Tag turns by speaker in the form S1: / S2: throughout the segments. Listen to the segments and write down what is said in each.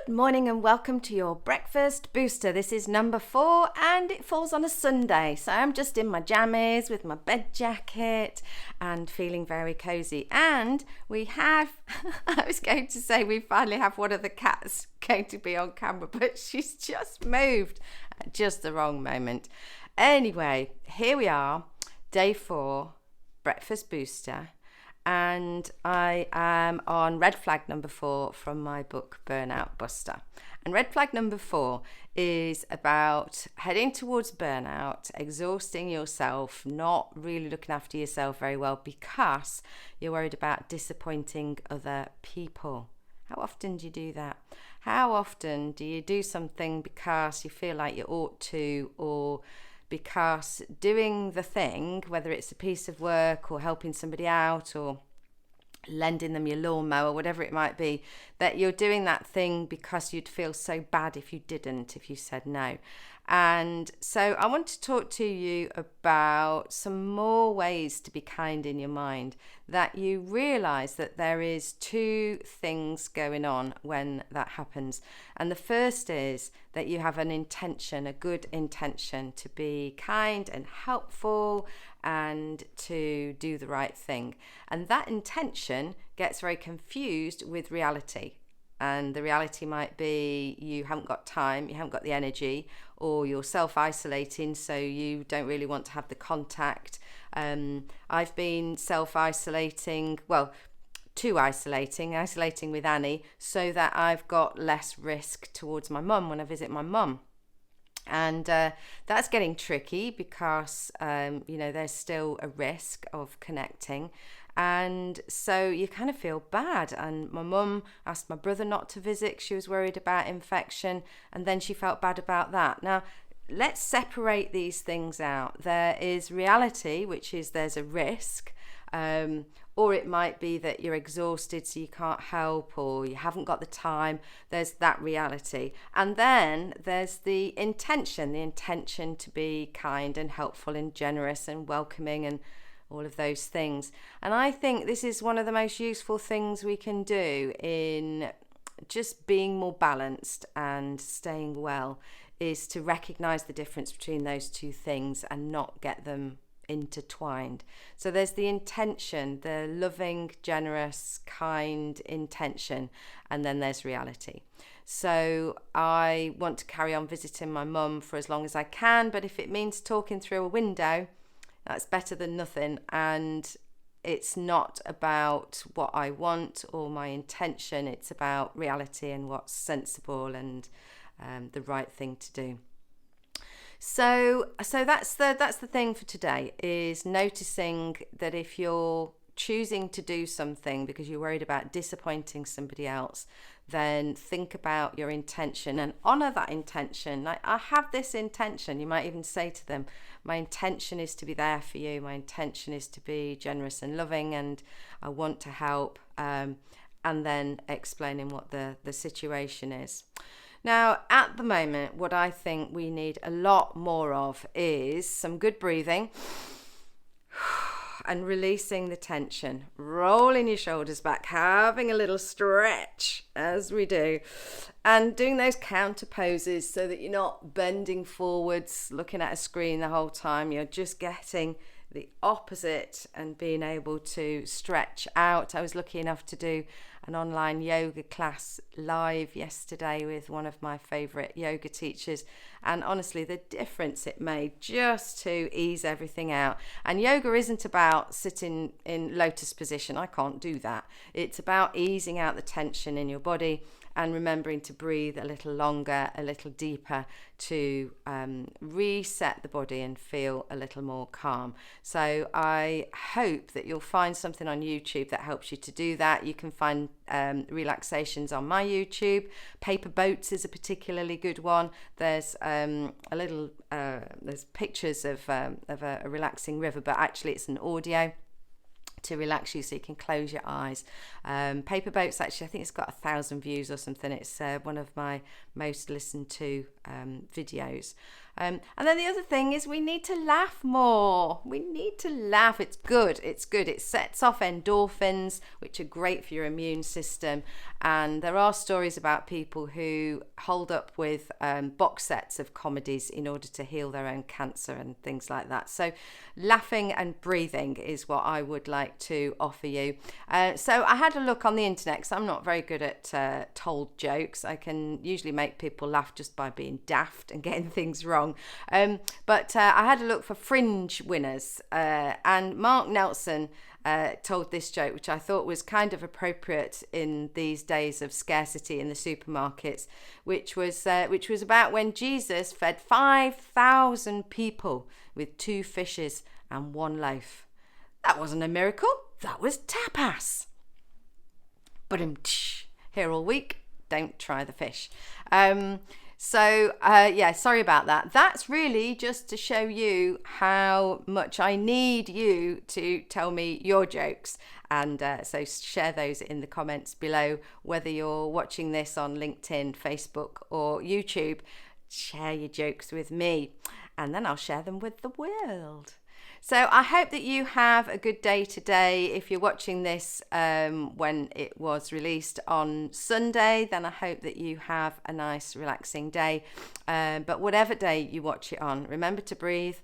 S1: Good morning and welcome to your breakfast booster. This is number 4 and it falls on a Sunday. So I'm just in my jammies with my bed jacket and feeling very cozy. And we have, I was going to say we finally have one of the cats going to be on camera, but she's just moved at just the wrong moment. Anyway, here we are, day 4, breakfast booster. And I am on red flag number 4 from my book Burnout Buster. And red flag number 4 is about heading towards burnout, exhausting yourself, not really looking after yourself very well because you're worried about disappointing other people. How often do you do that? How often do you do something because you feel like you ought to, or because doing the thing, whether it's a piece of work or helping somebody out or lending them your lawnmower, whatever it might be, that you're doing that thing because you'd feel so bad if you didn't, if you said no. And so I want to talk to you about some more ways to be kind in your mind, that you realize that there is 2 things going on when that happens. And the first is that you have an intention, a good intention to be kind and helpful and to do the right thing. And that intention gets very confused with reality. And the reality might be you haven't got time, you haven't got the energy, or you're self-isolating, so you don't really want to have the contact. I've been self-isolating, isolating with Annie, so that I've got less risk towards my mum when I visit my mum. And that's getting tricky because, there's still a risk of connecting. And so you kind of feel bad. And my mum asked my brother not to visit. She was worried about infection. And then she felt bad about that. Now, let's separate these things out. There is reality, which is there's a risk. Or it might be that you're exhausted so you can't help, or you haven't got the time. There's that reality. And then there's the intention to be kind and helpful and generous and welcoming and all of those things. And I think this is one of the most useful things we can do in just being more balanced and staying well, is to recognize the difference between those 2 things and not get them intertwined. So there's the intention, the loving, generous, kind intention, and then there's reality. So I want to carry on visiting my mum for as long as I can, but if it means talking through a window, that's better than nothing. And it's not about what I want or my intention, it's about reality and what's sensible and the right thing to do. So that's the thing for today, is noticing that if you're choosing to do something because you're worried about disappointing somebody else, then think about your intention and honor that intention. I have this intention. You might even say to them, my intention is to be there for you. My intention is to be generous and loving, and I want to help. And then explaining what the situation is. Now, at the moment, what I think we need a lot more of is some good breathing and releasing the tension, rolling your shoulders back, having a little stretch as we do, and doing those counter poses so that you're not bending forwards, looking at a screen the whole time. You're just getting the opposite and being able to stretch out. I was lucky enough to do an online yoga class live yesterday with one of my favorite yoga teachers, and honestly the difference it made just to ease everything out. And yoga isn't about sitting in lotus position. I can't do that. It's about easing out the tension in your body and remembering to breathe a little longer, a little deeper, to reset the body and feel a little more calm. So I hope that you'll find something on YouTube that helps you to do that. You can find relaxations on my YouTube. Paper boats is a particularly good one. There's there's pictures of a relaxing river, but actually it's an audio to relax you so you can close your eyes. Paper boats, actually, I think it's got 1,000 views or something. It's one of my most listened to videos. And then the other thing is we need to laugh more. We need to laugh. It's good. It's good. It sets off endorphins, which are great for your immune system. And there are stories about people who hold up with box sets of comedies in order to heal their own cancer and things like that. So laughing and breathing is what I would like to offer you. So I had a look on the internet because I'm not very good at told jokes. I can usually make people laugh just by being daft and getting things wrong. But I had a look for fringe winners, and Mark Nelson told this joke, which I thought was kind of appropriate in these days of scarcity in the supermarkets, which was about when Jesus fed 5,000 people with 2 fishes and 1 loaf. That wasn't a miracle. That was tapas. But here all week, don't try the fish. Sorry about that. That's really just to show you how much I need you to tell me your jokes. And so share those in the comments below, whether you're watching this on LinkedIn, Facebook, or YouTube. Share your jokes with me, and then I'll share them with the world. So I hope that you have a good day today. If you're watching this when it was released on Sunday, then I hope that you have a nice, relaxing day. But whatever day you watch it on, remember to breathe.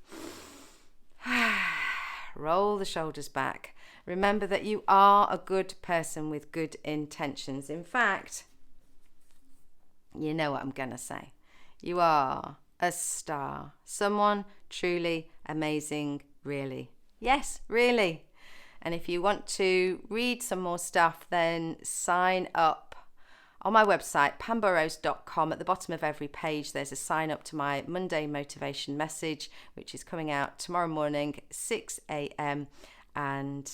S1: Roll the shoulders back. Remember that you are a good person with good intentions. In fact, you know what I'm going to say. You are a star. Someone truly amazing. Really. Yes, really. And if you want to read some more stuff, then sign up on my website, pamburrows.com. At the bottom of every page, there's a sign up to my Monday motivation message, which is coming out tomorrow morning, 6 a.m. And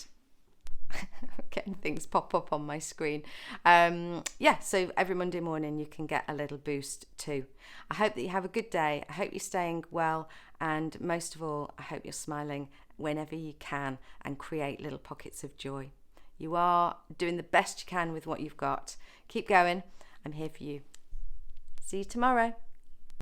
S1: getting things pop up on my screen. So every Monday morning you can get a little boost too. I hope that you have a good day. I hope you're staying well, and most of all, I hope you're smiling whenever you can and create little pockets of joy. You are doing the best you can with what you've got. Keep going. I'm here for you. See you tomorrow.